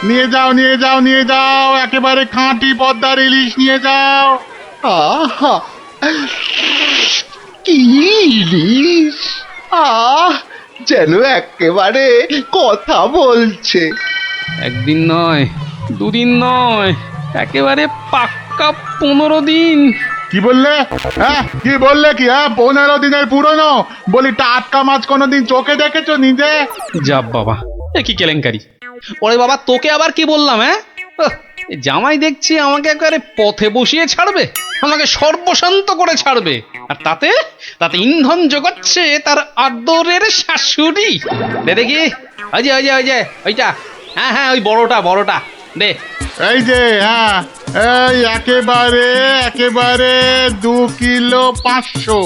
নিয়ে যাও নিয়ে যাও নিয়ে যাও, একেবারে খাঁটি পদ্মার ইলিশ নিয়ে যাও। আহা, কি ইলিশ! যেন একেবারে কথা বলছে। একদিন নয়, দুদিন নয়, একেবারে পাক্কা 15 দিন। কি বললে? হ্যাঁ, কি বললে? কি? হ্যাঁ, 15 দিনের পুরনো? বলি টাটকা মাছ কোনোদিন চোখে দেখেছো নিজে? যা বাবা, এ কি কেলেঙ্কারি! ওরে বাবা, তোকে আবার কি বললাম? হ্যাঁ, এ জামাই দেখছি আমাকে একেবারে পথে বসিয়ে ছাড়বে, আমাকে সর্বশান্ত করে ছাড়বে। আর তাতে তাতে ইন্ধন জোগাচ্ছে তার আদরের শাশুড়ি। দে দেখি, ওই যে ওই যে ওই যে ওইটা, হ্যাঁ হ্যাঁ, ওই বড়টা বড়টা দে। এই যে, হ্যাঁ, এই একেবারে একেবারে 2 কিলো 500।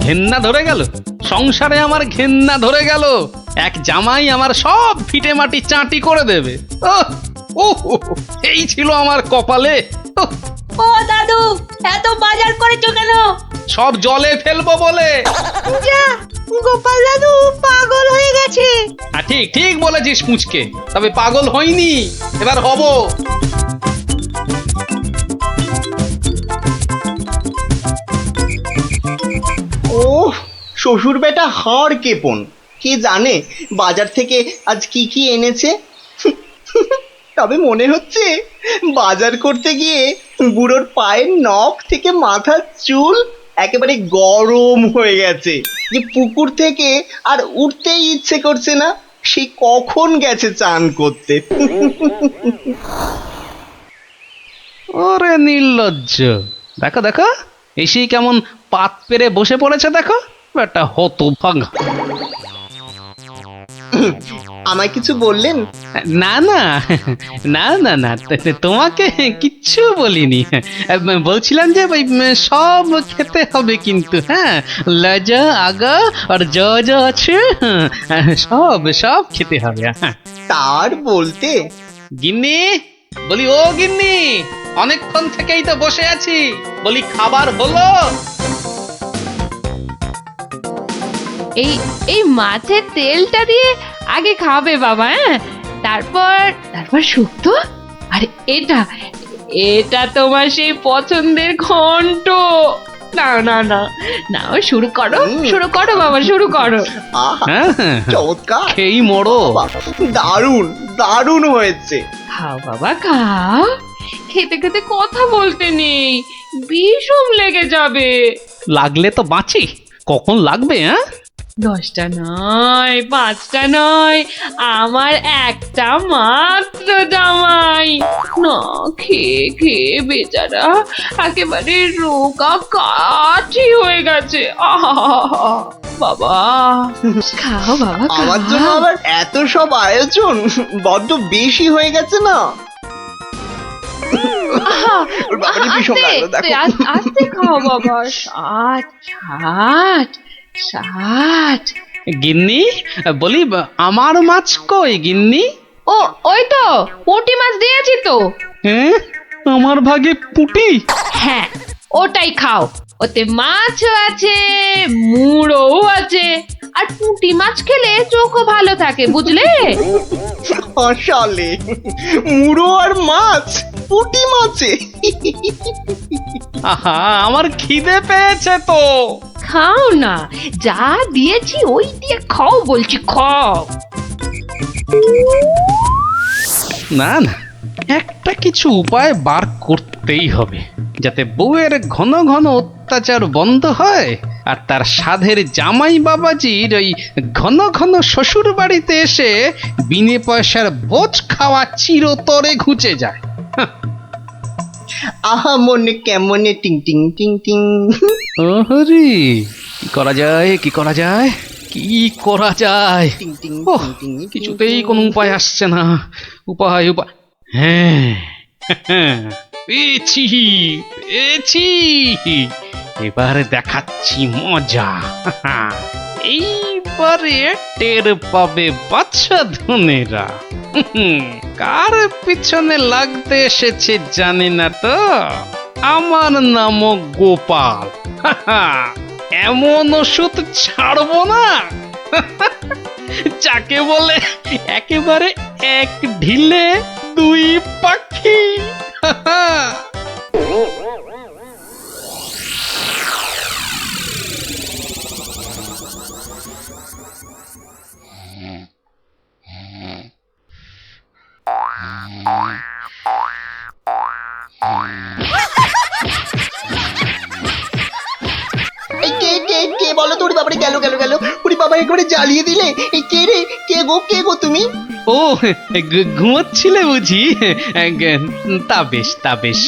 ঘেন্না ধরে গেল, সংসারে আমার ঘেন্না ধরে গেল। এক জামাই আমার সব ফিটে মাটি চাটি করে দেবে। এই ছিল আমার কপালে। ওহ, ও দাদু, এত বাজার করেছো কেন? সব জলে ফেলবো বলে। যা, গোপাল দাদু পাগল হয়ে গেছে। ঠিক ঠিক বলেছিস পুচকে, তবে পাগল হইনি, এবার হব। ও শ্বশুর বেটা হাড় কেপন, কে জানে বাজার থেকে আজ কি কি এনেছে। তবে মনে হচ্ছে বাজার করতে গিয়ে বুড়োর পায়ের নখ থেকে মাথার চুল একেবারে গরম হয়ে গেছে, যে পুকুর থেকে আর উঠতেই ইচ্ছে করছে না। সে কখন গেছে চান করতে। ওরে নির্লজ্জ, দেখো দেখো, এসেই কেমন পাত পেরে বসে পড়েছে দেখো, একটা হতভাগা। আমায় কিছু বললেন? না না না না না, তোমাকে কিচ্ছু বলিনি। বলছিলাম যে ওই সব খেতে হবে কিন্তু, হ্যাঁ, লজা আগা আর যা যা আছে সব সব খেতে হবে। হ্যাঁ, তার বলতে গিন্নি, বলি ও গিন্নি, অনেকক্ষণ থেকেই তো বসে আছি, বলি খাবার হলো? এই এই মাছের তেলটা দিয়ে আগে খাবে বাবা, হ্যাঁ, তারপর তারপর শুক্তো। আর এটা এটা তোমার সেই পছন্দের ঘন্ট। না না না না, শুরু করো শুরু করো বাবা, শুরু করো। আহা, হ্যাঁ হ্যাঁ, চমৎকার, খেই মরো। দারুণ দারুণ হয়েছে। খাও বাবা খাও, খেতে খেতে কথা বলতে নেই, বিষম লেগে যাবে। লাগলে তো বাঁচি, কখন লাগবে? হ্যাঁ, 10টা নয়, 5টা নয়, আমার একটা মাত্র জামাই। না খেয়ে খেয়ে বেচারা একেবারে রোগা কাঠি হয়ে গেছে। আহা বাবা, খাও বাবা আমার জন্য খাও। আবার এত সব আয়োজন বড্ড বেশি হয়ে গেছে না? আহা, ওর বাবারই ভীষণ লাগলো, দেখো। আস্তে খাও বাবা। 60 60। গিন্নি, বলি আমার মাছ কই গিন্নি? ও ওই তো পুঁটি মাছ দিয়েছি তো। হ্যাঁ, আমার ভাগে পুটি। হ্যাঁ, ওটাই খাও, ওতে মাছও আছে, মুড়োও আছে। আর পুঁটি মাছ খেলে চোখও ভালো থাকে, বুঝলে? আসলে মুড়ো আর মাছ, পুঁটি মাছে। আহা, আমার খিদে পেয়েছে তো। খাও না, যা দিয়েছি ওই দিয়ে খাও বলছি, খাও। না না, একটা কিছু উপায় বার করতেই হবে, যাতে বউয়ের ঘন ঘন অত্যাচার বন্ধ হয়, আর তার সাধের জামাই বাবাজির ওই ঘন ঘন শ্বশুর বাড়িতে এসে বিনে পয়সার ভোজ খাওয়া চিরতরে ঘুচে যায়। আহা মনে কেমনে টিং টিং টিং টিং। ওহরি, কি করা যায়, কি করা যায়, কি করা যায়? টিং টিং ওহ, টিং টিং। কিছুতেই কোনো উপায় আসছে না। উপায় উপায়, হ্যাঁ পেয়েছি পেয়েছি, এবার দেখাচ্ছি মজা। এইবারে টের পাবে বাচ্চা ধনেরা কার পিছনে লাগতে এসেছে জানি না তো। আমার নামও গোপাল। এমন ওষুধ ছাড়বো না যাকে বলে একেবারে এক ঢিলে দুই পাখি। এই কে কে কে বলো তো? ওরে বাবারে, গেল গেল গেল! ওরে বাবা, একবারে জ্বালিয়ে দিলে! এই কে রে? কে গো তুমি? ও ঘুমোচ্ছিলে বুঝি? তা বেশ তা বেশ,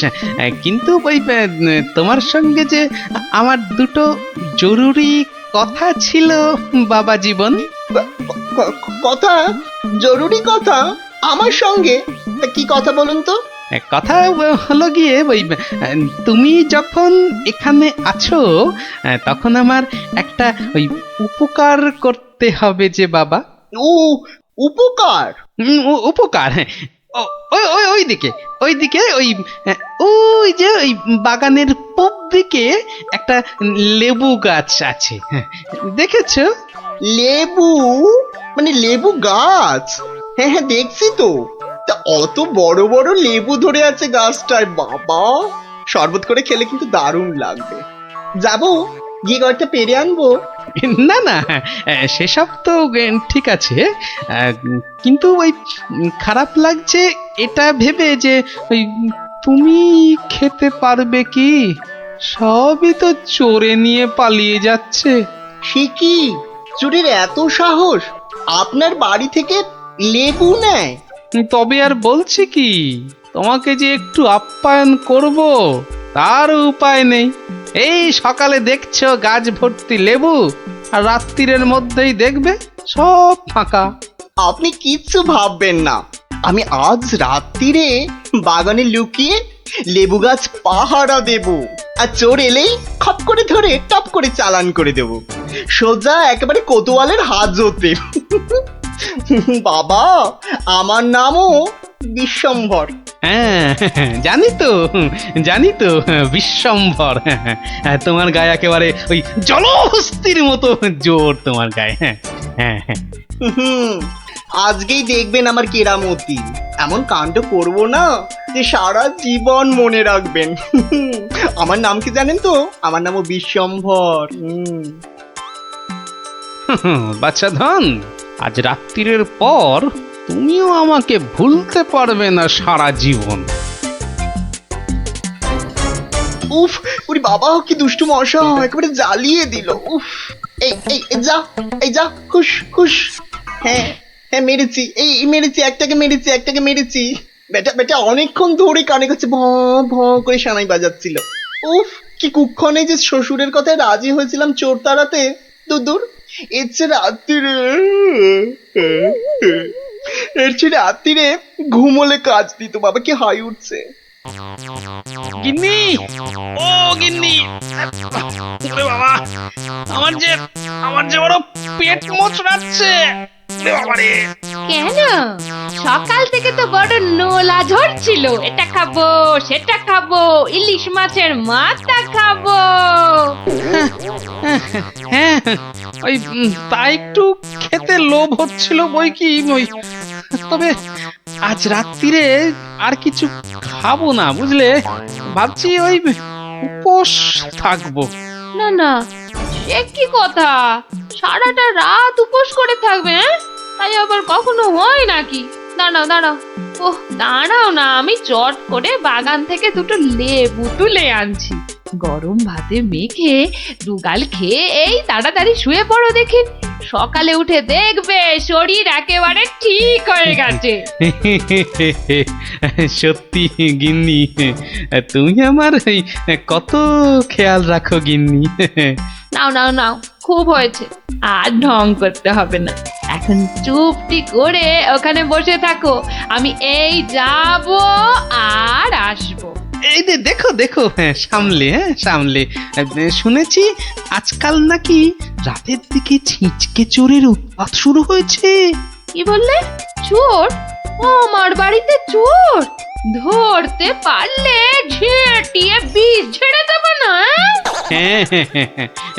কিন্তু ওই তোমার সঙ্গে যে আমার দুটো জরুরি কথা ছিল বাবা জীবন। কথা? জরুরি কথা? আমার সঙ্গে? তা কি কথা বলুন তো? কথা হলো গিয়ে ওই তুমি যখন এখানে আছো তখন আমার একটা ওই উপকার করতে হবে যে বাবা। ও, উপকার? উপকার, হ্যাঁ। ওইদিকে ওইদিকে ওই যে ওই বাগানের পূব দিকে একটা লেবু গাছ আছে, দেখেছো? লেবু? মানে লেবু গাছ? হ্যাঁ হ্যাঁ, দেখছি তো। তা অত বড় বড় লেবু ধরে আছে গাছটায়, বাবা! শরবত করে খেলে কিন্তু দারুণ লাগবে। যাবো, গিয়ে কয়েকটা পেরে আনবো। না না, সেসব তো ঠিক আছে, কিন্তু ওই খারাপ লাগছে এটা ভেবে যে ওই তুমি খেতে পারবে কি? সবই তো চোরে নিয়ে পালিয়ে যাচ্ছে। সে কি? চোরের এত সাহস? আপনার বাড়ি থেকে লেবু নেয়? তবে আর বলছি কি, তোমাকে যে একটু আপ্যায়ন করব তার উপায় নেই। এই সকালে দেখছো গাছ ভর্তি লেবু, আর রাত্রিরের মধ্যেই দেখবে সব ফাঁকা। আপনি কিচ্ছু ভাববেন না, আমি আজ রাত্রিরে বাগানে লুকিয়ে লেবু গাছ পাহারা দেব, আর চোর এলেই খপ করে ধরে টপ করে চালান করে দেব, সোজা একেবারে কোতোয়ালের হাজতে। বাবা, আমার নামও বিশ্বম্ভর। হ্যাঁ, জানি তো বিশ্বম্ভর। তোমার গায়ে একেবারে ওই জলহস্তির মতো জোর তোমার গায়ে। হ্যাঁ হ্যাঁ, আজকেই দেখবেন আমার কেরামতি। এমন কাণ্ড করব না যে সারা জীবন মনে রাখবেন। আমার নাম কি জানেন তো? আমার নামও বিশ্বম্ভর। বাচ্চা ধন, আজ রাত্রিরের পর তুমিও আমাকে ভুলতে পারবে না সারা জীবন। উফ, ওরে বাবা, কি দুষ্টু মশা, একেবারে জ্বালিয়ে দিল। উফ, এই এই এই যা, এই যা, খুশ খুশ। হ্যাঁ হ্যাঁ, মেরেছি, এই মেরেছি, একটাকে মেরেছি। বেটা অনেকক্ষণ ধরে কানে কাছে ভ ভ করে সানাই বাজাচ্ছিল। উফ, কি কুক্ষণে যে শ্বশুরের কথায় রাজি হয়েছিলাম চোর তাড়াতে। দূর, এর চেয়ে রাত্রিরে ঘুমোলে কাজ দিত। বাবা, কি হাই উঠছে! গিন্নি, ও গিন্নি, ওরে বাবা, আমার যে বড় পেট মোচড়াচ্ছে। কেন? সকাল থেকে তো বড় নোলা ঝরছিল, এটা খাবো সেটা খাবো, ইলিশ মাছের মাথা খাবো। হ্যাঁ, ওই তা একটু খেতে লোভ হচ্ছিল বই কি, ওই তবে আজ রাত্রিরে আর কিছু খাবো না, বুঝলে? ভাবছি ওই উপোস থাকবো। না, সে কি কথা? সারাটা রাত উপোস করে থাকবে? তাই আবার কখনো হয় নাকি? দাঁড়াও, ওহ দাঁড়াও না, আমি চট করে বাগান থেকে দুটো লেবু তুলে আনছি। গরম ভাতে মেখে দুগাল খেয়ে এই তাড়াতাড়ি শুয়ে পড়ো দেখি। সকালে উঠে দেখবে শরীর একেবারে ঠিক হয়ে গেছে। সত্যি গিন্নি, তুমি আমার কত খেয়াল রাখো গিন্নি। নাও, খুব হয়েছে, আর ঢং করতে হবে না। এখন চুপটি করে ওখানে বসে থাকো, আমি এই যাব আর আসবো। এই যে দেখো, সামলে। শুনেছি আজকাল নাকি রাতের দিকে ছিঁচকে চোরের উৎপাত শুরু হয়েছে। কি বললে? চোর? ও, আমার বাড়িতে চোর? ধরতে পারলে ঝেঁটিয়ে বীজ ঝেড়ে দেবো না? হ্যাঁ,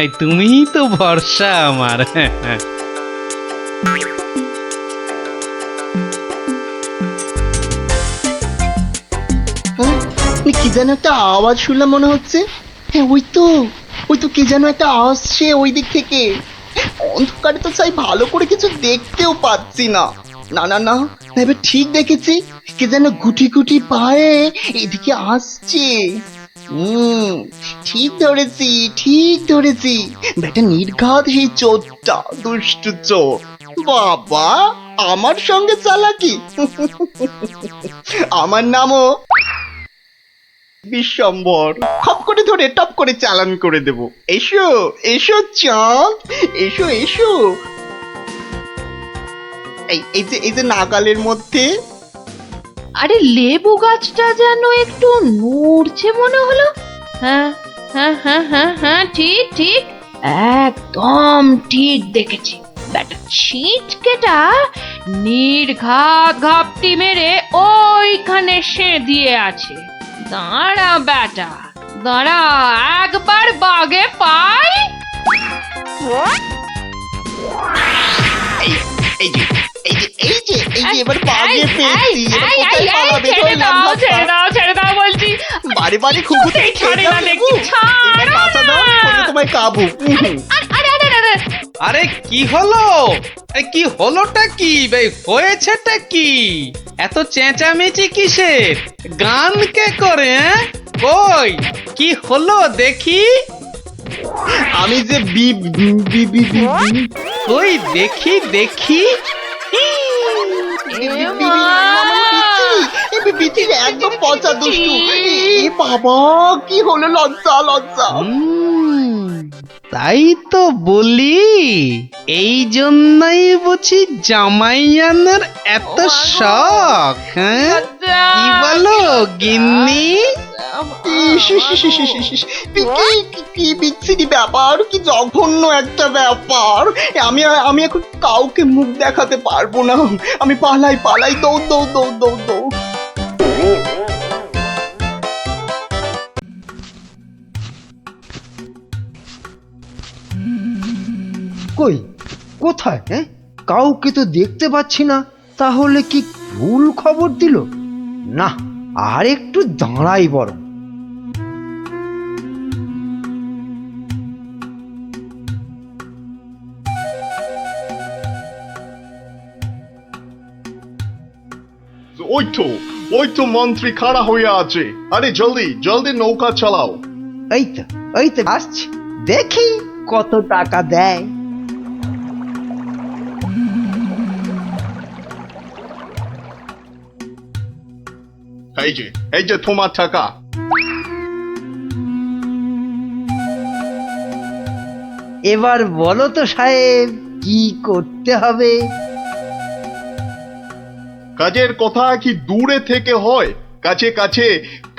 এই তুমিই তো ভরসা আমার। হ্যাঁ, কি যেন একটা আওয়াজ শুনলাম মনে হচ্ছে। হ্যাঁ, ওই তো কে যেন একটা আসছে ওই দিক থেকে। অন্ধকারে তো চাই ভালো করে কিছু দেখতেও পাচ্ছি না। না না না, এবার ঠিক দেখেছি, কে যেন গুটি গুটি পায়ে এদিকে আসছে। ঠিক ধরেছি, ঠিক ধরেছি, বেটা নির্ঘাত সেই চোরটা, দুষ্টু চোর। বাবা, আমার সঙ্গে চালাকি! আমার নামও বিশ্বম্বর। খপ করে ধরে টপ করে চালান করে দেব। এসো এসো চাঁদ, এসো এসো। এই যে নাগালের মধ্যে। আরে লেবু গাছটা যেন একটু নড়ছে মনে হলো। হ্যাঁ হ্যাঁ হ্যাঁ হ্যাঁ হ্যাঁ, ঠিক ঠিক, একদম ঠিক দেখেছি। বেটা ছিটকেটা নির্ঘাত ঘাপটি মেরে ওইখানে সে দিয়ে আছে। দাঁড়া বেটা, দাঁড়া, একবার বাগে পাই। এই এই যে এই যে এই যে এই যে এবার বাগে পেয়েছি। এবার এই, কোথায় এই, এই, পালাবে? ছেড়ে ধরলাম দাও, ধাপ্পা। ছেড়ে দাও, ছেড়ে দাও বলছি। বারে বারে খুকুতে ছাড়ে না দেখি, ছাড়ো কাঁচা দাও, না। আমি তোমায় কাবু। আরে আরে আরে আরে, আরে কি হলো? কি হলোটা কি ভাই, হয়েছেটা কি? এত চেঁচামেচি কিসের? গান কে করে? কই কি হলো দেখি? আমি যে B B B B B কই দেখি দেখি। একদম পচা দুষ্টু। এ বাবা, কি হলো? লজ্জা লজ্জা। তাই তো বলি, এই জন্যই বুঝি জামাইয়ানের এত শখ। হ্যাঁ, কি বলো গিন্নি? কি বিচ্ছিরি ব্যাপার, কি জঘন্য একটা ব্যাপার। আমি এখন কাউকে মুখ দেখাতে পারবো না। আমি পালাই পালাই, দৌড় দৌড় দৌড় দৌড় দৌড়। কই, কোথায়? হ্যাঁ, কাউকে তো দেখতে পাচ্ছি না। তাহলে কি ভুল খবর দিল? না, আর একটু দাঁড়াই বরং। ওই তো মন্ত্রী খাড়া হয়ে আছে। আরে জলদি জলদি নৌকা চালাও। এই তো আসছি, দেখি কত টাকা দেয়। এই যে তোমার টাকা। এবার বলো তো সাহেব, কি করতে হবে? কাজের কথা কি দূরে থেকে হয়? কাছে কাছে,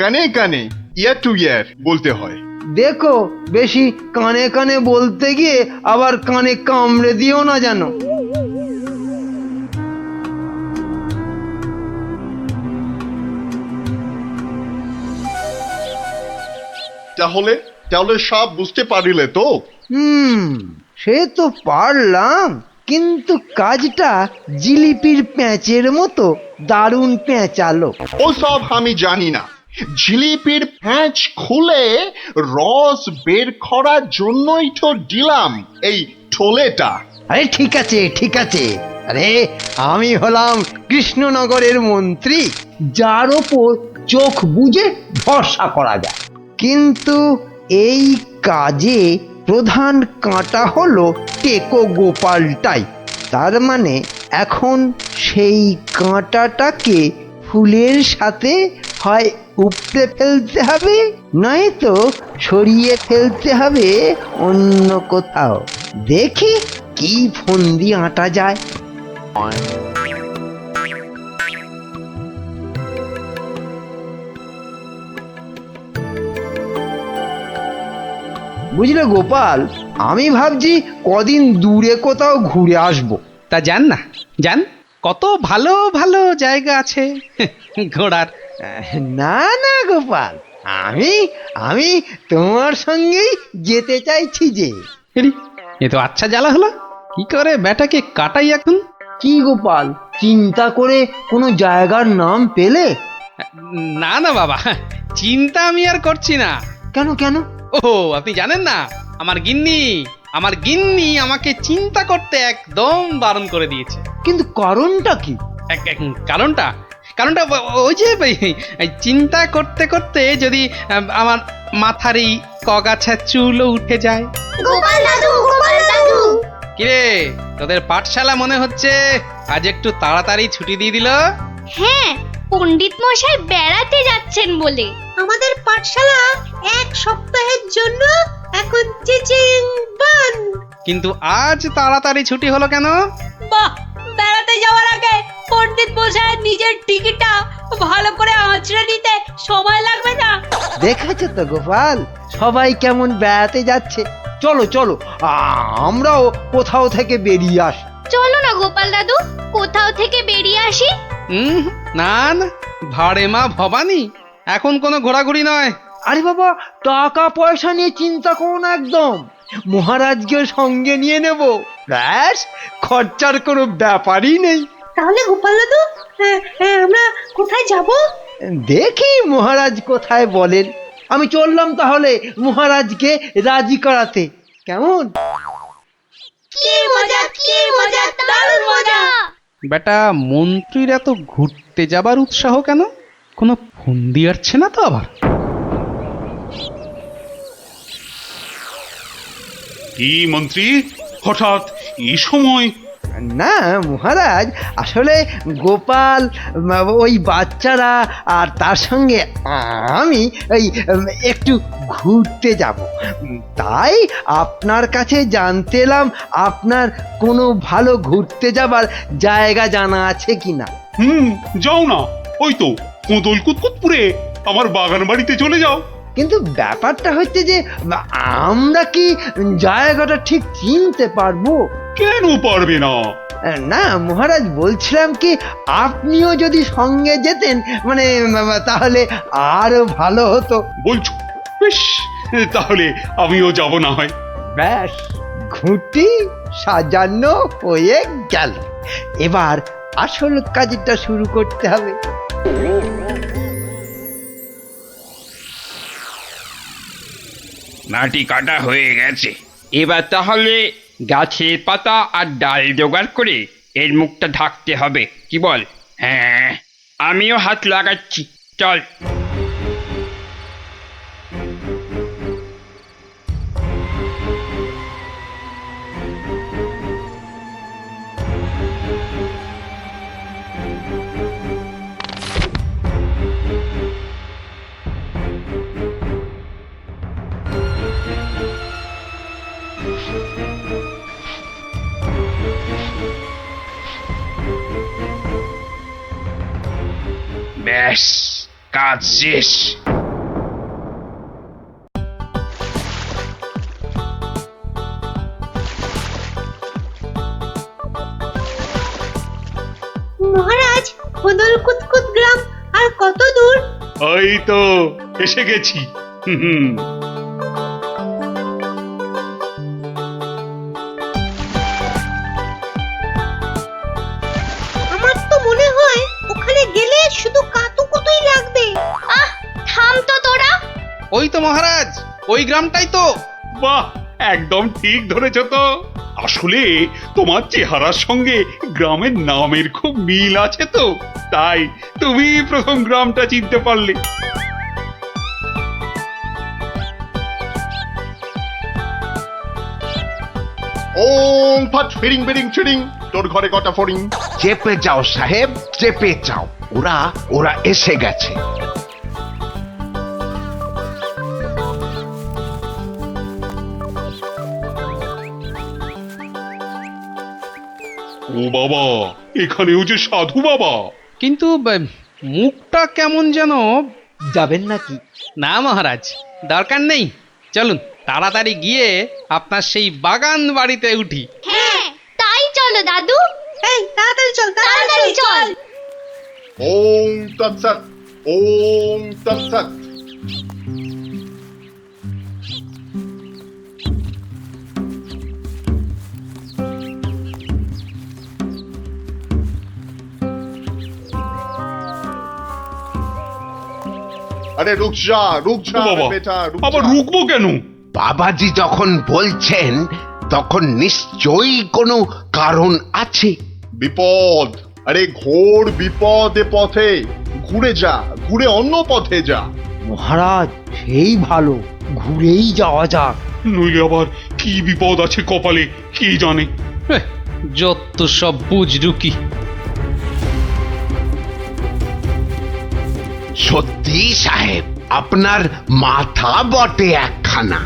কানে কানে, ইয়ার টু ইয়ার বলতে হয়। দেখো, বেশি কানে কানে বলতে গিয়ে আবার কানে কামড়ে দিও না জানো। তাহলে তাহলে সব বুঝতে পারিলে তো? সে তো পারলাম, কিন্তু কাজটা জিলিপির প্যাঁচের মতো দারুণ পেঁচালো। ও সব আমি জানি না। জিলিপির প্যাঁচ খুলে রস বের করার জন্যই তো দিলাম এই ঠোলেটা। আরে ঠিক আছে ঠিক আছে, আরে আমি হলাম কৃষ্ণনগরের মন্ত্রী, যার ওপর চোখ বুজে ভরসা করা যায়। কিন্তু এই কাজে প্রধান কাঁটা হলো টেকো গোপালটাই। তার মানে এখন সেই কাঁটাটাকে ফুলের সাথে হয় উপড়ে ফেলতে হবে, নয়তো সরিয়ে ফেলতে হবে অন্য কোথাও। দেখি কি ফন্দি আঁটা যায়। বুঝলে গোপাল, আমি ভাবছি কদিন দূরে কোথাও ঘুরে আসবো। তা যান না, যান, কত ভালো ভালো জায়গা আছে ঘোরার। না না গোপাল, আমি আমি তোমার সঙ্গেই যেতে চাইছি যে। এরি, এ তো আচ্ছা জ্বালা হলো। কি করে বেটাকে কাটাই এখন? কি গোপাল, চিন্তা করে কোনো জায়গার নাম পেলে? না না বাবা, চিন্তা আমি আর করছি না। কেন কেন? ও আপনি জানেন না, আমার গিন্নি আমাকে চিন্তা করতে একদম বারণ করে দিয়েছে। কিন্তু কারণটা কি? কারণটা কারণটা ওই যে এই চিন্তা করতে করতে যদি আমার মাথার এই কগাছা চুলও উঠে যায়। গোপাল দাদু কিরে, তোদের পাঠশালা মনে হচ্ছে আজ একটু তাড়াতাড়ি ছুটি দিয়ে দিল। হ্যাঁ, পণ্ডিত মশাই বেড়াতে যাচ্ছেন বলে আমাদের পাঠশালা এক সপ্তাহের জন্য এখন চিচিং বন্ধ। কিন্তু আজ তাড়াতাড়ি ছুটি হলো কেন? বাহ, বেড়াতে যাওয়ার আগে পণ্ডিত মশাই নিজের টিকিটটা ভালো করে আঁচড়ে নিতে সময় লাগবে না? দেখেছো তো গোপাল, সবাই কেমন বেড়াতে যাচ্ছে। চলো চলো, আমরাও কোথাও থেকে বেরিয়ে আসি। চলো না গোপাল দাদু, কোথাও থেকে বেরিয়ে আসি। না না, ভাড়ে মা ভবানী, এখন কোনো ঘোরাঘুরি নয়। আরে বাবা, টাকা পয়সা নিয়ে চিন্তা করো না একদম। মহারাজকে সঙ্গে নিয়ে নেব, ব্যাস, খরচার কোনো ব্যাপারই নেই। তাহলে গোপাল দাদু, আমরা কোথায় যাব? দেখি মহারাজ কোথায় বলেন। আমি চললাম তাহলে মহারাজকে রাজি করাতে, কেমন? কি মজা, দারুণ মজা। বেটা মন্ত্রীর এত ঘুরতে যাবার উৎসাহ কেন? কোনো ফন্দি আসছে না তো আবার? কি মন্ত্রী, হঠাৎ এই সময়? না মহারাজ, আসলে গোপাল, ওই বাচ্চারা আর তার সঙ্গে আমি ওই একটু ঘুরতে যাব, তাই আপনার কাছে জানতে এলাম আপনার কোনো ভালো ঘুরতে যাবার জায়গা জানা আছে কিনা। যাও না, ওই তো কোদল কুতকুতপুরে আমার বাগান বাড়িতে চলে যাও। কিন্তু ব্যাপারটা হচ্ছে যে আমরা কি জায়গাটা ঠিক চিনতে পারবো? কেন পারবে না? না মহারাজ, বলছিলাম কি আপনিও যদি সঙ্গে যেতেন, মানে তাহলে আরো ভালো হতো। বলছো? বেশ, তাহলে আমিও যাব না হয়। ব্যাস, ঘুঁটি সাজানো হয়ে গেল। এবার আসল কাজটা শুরু করতে হবে। মাটি কাটা হয়ে গেছে, এবার তাহলে গাছের পাতা আর ডাল জোগাড় করে এর মুখটা ঢাকতে হবে, কি বল? হ্যাঁ, আমিও হাত লাগাচ্ছি, চল। ব্যাস, কাজ শেষ। মহারাজ, কোদল কুতকুত গ্রাম আর কত দূর? ওই তো এসে গেছি। আমার তো মনে হয় ওখানে গেলে শুধু কাতুকুতুই লাগবে। থাম তো তোরা। ওই তো মহারাজ, ওই গ্রামটাই তো। বাহ, একদম ঠিক ধরেছ তো। আসলে তোমার চেহারার সঙ্গে গ্রামের নামের খুব মিল আছে তো, তাই তুমি প্রথম গ্রামটা চিনতে পারলে। ওং ফট ফিরিং বিরিং চিরিং, তোর ঘরে কটা ফড়িং? চেপে যাও সাহেব, চেপে যাও, ওরা ওরা এসে গেছে। ও বাবা, এখানেও যে সাধু বাবা। কিন্তু মুখটা কেমন যেন। যাবেন নাকি? না মহারাজ, দরকার নেই, চলুন তাড়াতাড়ি গিয়ে আপনার সেই বাগান বাড়িতে উঠি। হ্যাঁ, তাই চলো দাদু। এই তাড়াতাড়ি চল, তাড়াতাড়ি চল। ওং তৎসৎ। ওম তৎসৎ। আরে রুক যা বাবা, বেটা, রুক আবার যা। রুকবো কেন? বাবাজি যখন বলছেন তখন নিশ্চয়ই কোনো কারণ আছে। বিপদ, আরে ঘোর বিপদ এ পথে। ঘুরে যা, ঘুরে অন্য পথে যা। মহারাজ সেই ভালো, ঘুরেই যাওয়া যাক। নইলে আবার কি বিপদ আছে কপালে কি জানে। যত সব বুঝরুকি। সত্যি সাহেব, আপনার মাথা বটে একখানা।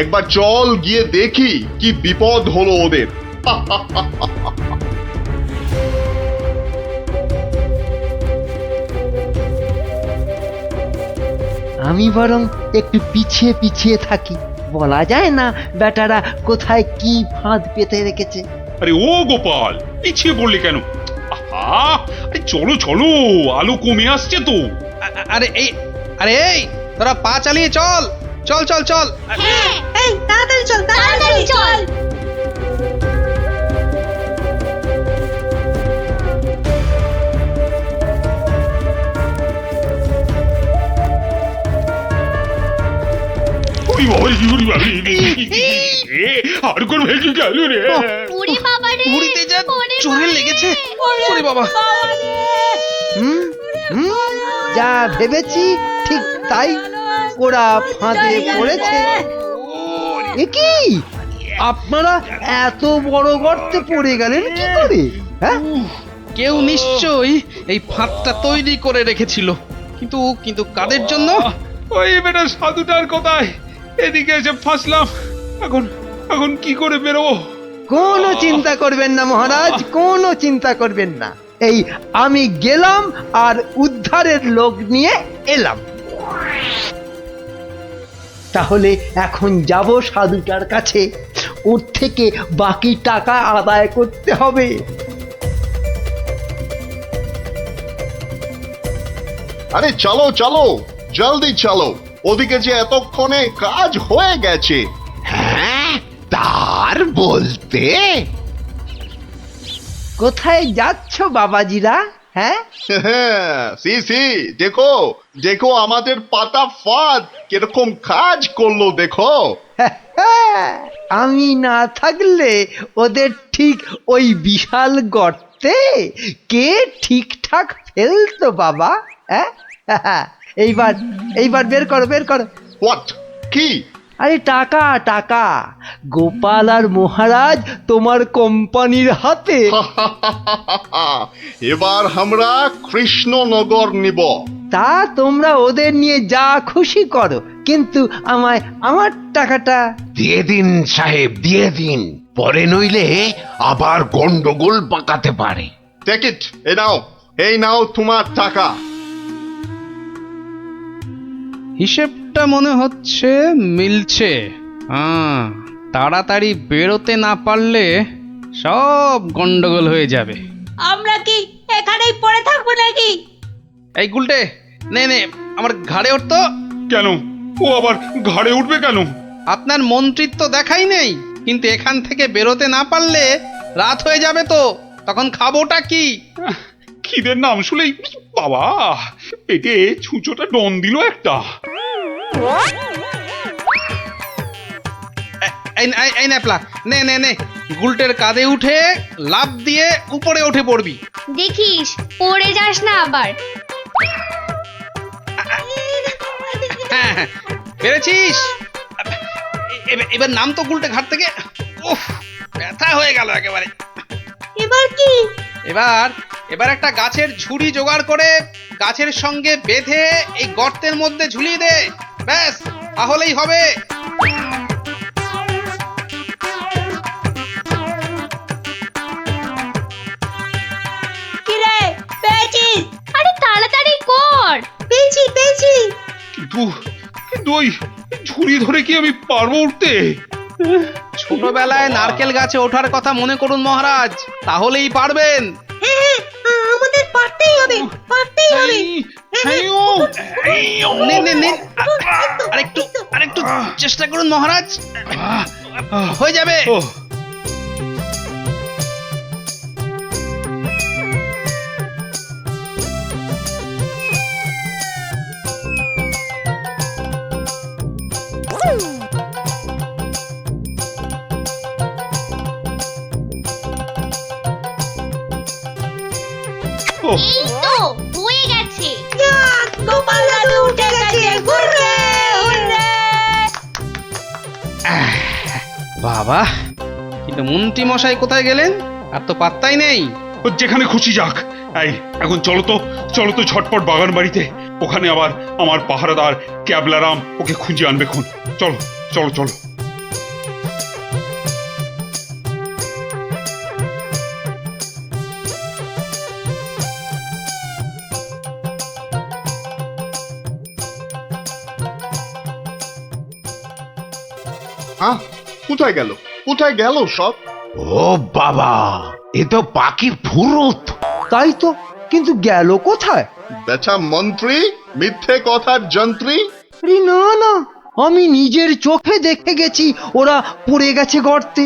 একবার চল গিয়ে দেখি কি বিপদ হলো ওদের। আমি বরং একটু পিছিয়ে পিছিয়ে থাকি, বলা যায় না বেটারা কোথায় কি ফাঁদ পেতে রেখেছে। আরে ও গোপাল, পিছিয়ে পড়লে কেন? আহা, আরে চলো চলো, আলো কমে আসছে তো। আরে এই তোরা পা চালিয়ে চল চল চল চল। হ্যাঁ, এই তাড়াতাড়ি চল, তাড়াতাড়ি চল। ওরে বাবা, ওরে বাবা, আর কোন ভেঙে গেল রে। ওরে বাবা রে, ঘুরিতে যা চোরে লেগেছে। ওরে বাবা, হুম হুম, যা ভেবেছি ঠিক তাই, ওরা ফাঁদে পড়েছে। এ কি, আপনারা এত বড় গর্তে পড়ে গেলেন কি করে? হ্যাঁ, কেউ নিশ্চয়ই এই ফাঁদটা তৈরি করে রেখেছিল, কিন্তু কিন্তু কাদের জন্য? ওই বেটা সাধুটার কথায় এদিকে এসে ফাঁসলাম। এখন এখন কি করে বেরোবো? কোনো চিন্তা করবেন না মহারাজ, কোনো চিন্তা করবেন না। এই আমি গেলাম আর উদ্ধারের লোক নিয়ে এলাম। তাহলে এখন যাব সাধুটার কাছে, ওর থেকে বাকি টাকা আদায় করতে হবে। আরে চলো চলো, জলদি চলো, ওদিকে যে এতক্ষণে কাজ হয়ে গেছে। হ্যাঁ, তার বলতে কোথায় যাচ্ছ বাবাজিরা? হ্যাঁ, সি দেখো দেখো আমাদের পাতা ফাঁদ কিরকম কাজ করলো দেখো। আমি না থাকলে ওদের ঠিক ওই বিশাল গর্তে কে ঠিকঠাক ফেলতো বাবা? হ্যাঁ, এইবার এইবার বের করো, বের করো। হোয়াট, কি? আরে টাকা টাকা, গোপাল আর মহারাজ তোমার কোম্পানির হাতে। এবার আমরা কৃষ্ণনগর নিব। তা তোমরা ওদের নিয়ে যা খুশি করো, কিন্তু আমায় আমার টাকাটা দিয়ে দিন সাহেব, দিয়ে দিন, পরে নইলে আবার গন্ডগোল পাকাতে পারে। টেক ইট, এই নাও তোমার টাকা। হিসেবটা মনে হচ্ছে মিলছে। হ্যাঁ, তাড়াতাড়ি বেরোতে না পারলে সব গন্ডগোল হয়ে যাবে। আমরা কি এখানেই পড়ে থাকবো নাকি? এই গুলটে, নে নে আমার ঘাড়ে উঠতো। কেন, ও আবার ঘাড়ে উঠবে কেন? আপনার মন্ত্রিত্ব দেখাই নেই, কিন্তু এখান থেকে বেরোতে না পারলে রাত হয়ে যাবে তো, তখন খাবোটা কি? খিদের নাম শুলেই বাবা পেটে ছুঁচোটা ডন দিল একটা। এই ন্যাপলা, নে নে নে, গুলটের কাঁধে উঠে লাফ দিয়ে উপরে উঠে পড়বি। দেখিস পড়ে যাস না আবার। হ্যাঁ হ্যাঁ, পেরেছিস। এবার নাম তো গুলটে ঘাট থেকে। উফ, ব্যথা হয়ে গেল একেবারে। এবার কি? এবার একটা গাছের ঝুড়ি জোগাড় করে গাছের সঙ্গে বেঁধে এই গর্তের মধ্যে ঝুলিয়ে দে, ব্যাস তাহলেই হবে। কিরে, পেয়েছিস? আরে তাড়াতাড়ি কর। পেয়েছি পেয়েছি। কিন্তু ওই ঝুড়ি ধরে কি আমি পারবো উঠতে? ছোটবেলায় নারকেল গাছে ওঠার কথা মনে করুন মহারাজ, তাহলেই পারবেন। হ্যাঁ হ্যাঁ, আমাদের পারতেই হবে পারতেই হবে আরেকটু চেষ্টা করুন মহারাজ, হয়ে যাবে। এই তো হয়ে গেছে যাক গোপাল দাদু উঠে গেছে হুররে হুররে বাবা, কিন্তু মন্ত্রী মশাই কোথায় গেলেন? আর তো পাত্তাই নেই। ও যেখানে খুশি যাক। এই এখন চলো তো ঝটপট বাগান বাড়িতে, ওখানে আবার আমার পাহারাদার ক্যাবলারাম ওকে খুঁজে আনবে খুন। চলো চলো চলো। হ্যাঁ, কোথায় গেল কোথায় গেল সব? ও বাবা, এ তো পাখির ফুরুত। তাই তো, কিন্তু গেল কোথায়? বেটা মন্ত্রী, মিথ্যে কথার যন্ত্রী। আরে না না, আমি নিজের চোখে দেখে গেছি ওরা পড়ে গেছে গর্তে।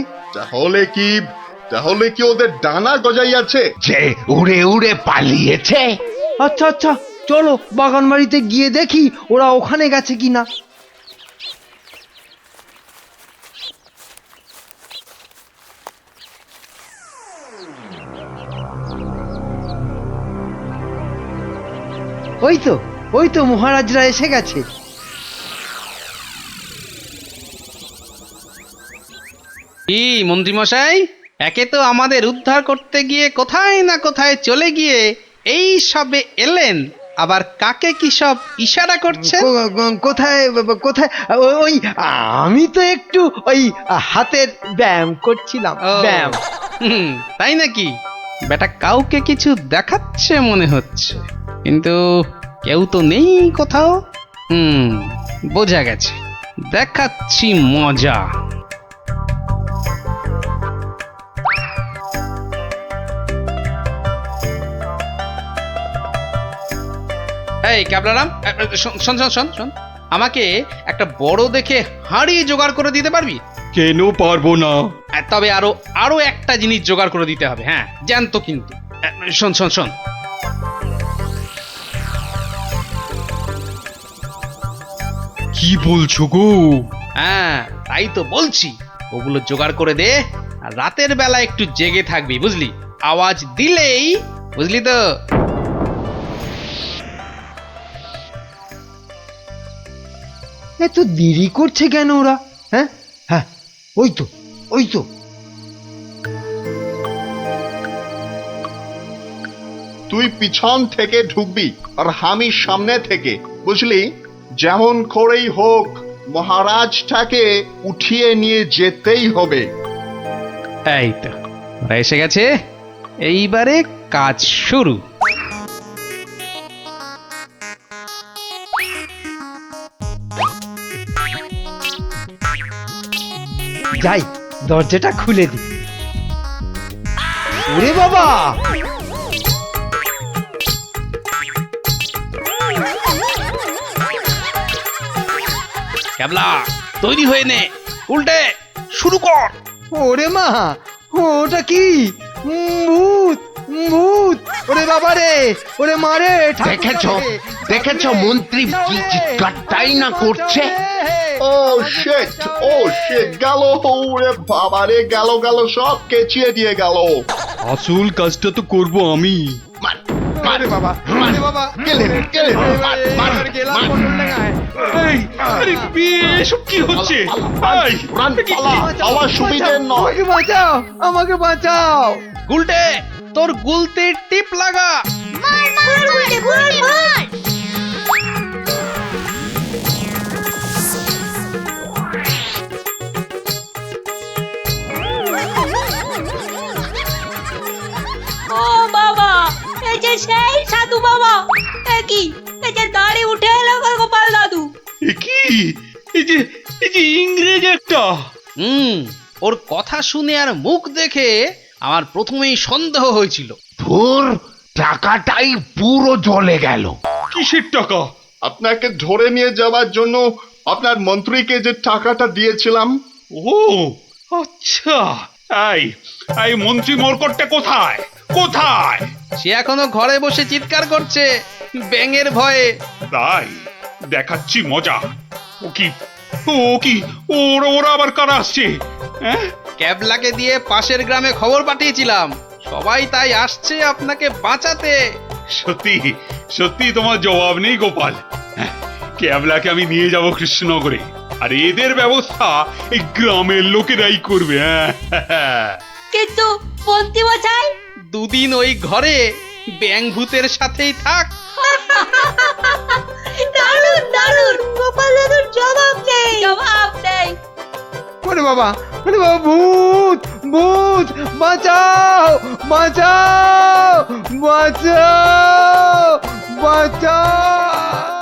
তাহলে কি ওদের ডানা গজাইয়াছে? যে উড়ে উড়ে পালিয়েছে। আচ্ছা আচ্ছা, চলো বাগান বাড়িতে গিয়ে দেখি ওরা ওখানে গেছে কিনা। ওই তো মহারাজরা এসে গেছে। কি মন্ত্রী মশাই, একে তো আমাদের উদ্ধার করতে গিয়ে কোথায় না কোথায় চলে গিয়ে এই সবে এলেন, আবার কাকে কি সব ইশারা করছেন? কোথায় কোথায়? ওই আমি তো একটু ওই হাতের ব্যায়াম করছিলাম। ও, ব্যায়াম। তাই নাকি? বেটা কাউকে কিছু দেখাচ্ছে মনে হচ্ছে, কিন্তু কেউ তো নেই কোথাও। বোঝা গেছে, দেখাচ্ছি মজা। এই ক্যাবলারাম, শোন শোন শোন শোন, আমাকে একটা বড় দেখে হাঁড়ি জোগাড় করে দিতে পারবি? কেন পারবো না? তবে আরো একটা জিনিস জোগাড় করে দিতে হবে। হ্যাঁ, জানতো কিন্তু। শোন শোন শোন, কি বলছো গো? হ্যাঁ তাই তো বলছি, ওগুলো জোগাড় করে দে, আর রাতের বেলা একটু জেগে থাকবি, বুঝলি? আওয়াজ দিলেই, বুঝলি তো? এত দেরি করছে কেন ওরা? হ্যাঁ হ্যাঁ, ওই তো। তুই পিছন থেকে ঢুকবি আর আমি সামনে থেকে, বুঝলি? যেমন করেই হোক মহারাজটাকে উঠিয়ে নিয়ে যেতেই হবে। এই তো ওরা এসে গেছে, এইবারে কাজ শুরু। যাই, দরজাটা খুলে দি। ওরে বাবা, ক্যাবলা তৈরি হয়ে নে, উল্টে শুরু কর। ওরে মা, ওটা কি? ভূত ভূত! ওরে বাবা রে, ওরে মারে! দেখেছো মন্ত্রী কি চিৎকারটাই না করছে। ও শিট, গেল! ওরে বাবা রে, গেল সব কেচিয়ে দিয়ে গেল। আসল কাজটা তো করব আমি। আরে বাবা, আরে বাবা, গেলেন, মার। এই, আরে এসব কি হচ্ছে? এই, রান, পালা, আমার সুবিধে নয়। আমাকে বাঁচাও! গুলটে, তোর গুলতির টিপ লাগা। মার উল্টে মার ও বাবা, এই যে সেই সাধু বাবা, কি এই যে দাঁড়ি উঠে এলো গোপাল দাদু। কি এই যে ইংরেজ একটা। ওর কথা শুনে আর মুখ দেখে আমার প্রথমেই সন্দেহ হয়েছিল। ধুর, টাকাটাই পুরো জ্বলে গেল। কিসের টাকা? আপনাকে ধরে নিয়ে যাওয়ার জন্য আপনার মন্ত্রীকে যে টাকাটা দিয়েছিলাম। ও আচ্ছা, এই এই মন্ত্রী মরকটটা কোথায়? কোথায়? সে এখনো ঘরে বসে চিৎকার করছে ব্যাঙের ভয়ে। তাই দেখাচ্ছি মজা। ও কি ও কি ওরা ওরা আবার কারা আসছে? হ্যাঁ, ক্যাবলাকে দিয়ে পাশের গ্রামে খবর পাঠিয়েছিলাম, সবাই তাই আসছে আপনাকে বাঁচাতে। সত্যি সত্যি তোমার জবাব নেই গোপাল। হ্যাঁ, ক্যাবলাকে আমি নিয়ে যাব কৃষ্ণনগরে, আর এদের ব্যবস্থা এই গ্রামের লোকেরাই করবে। হ্যাঁ, কিন্তু মন্ত্রী মশাই, দুদিন ওই ঘরে ব্যাঙ ভূতের সাথেই থাক। দারুণ দারুণ, গোপাল দাদুর জবাব নেই। জবাব নেই। ওরে বাবা, ভূত ভূত, বাঁচাও বাঁচাও বাঁচাও বাঁচাও।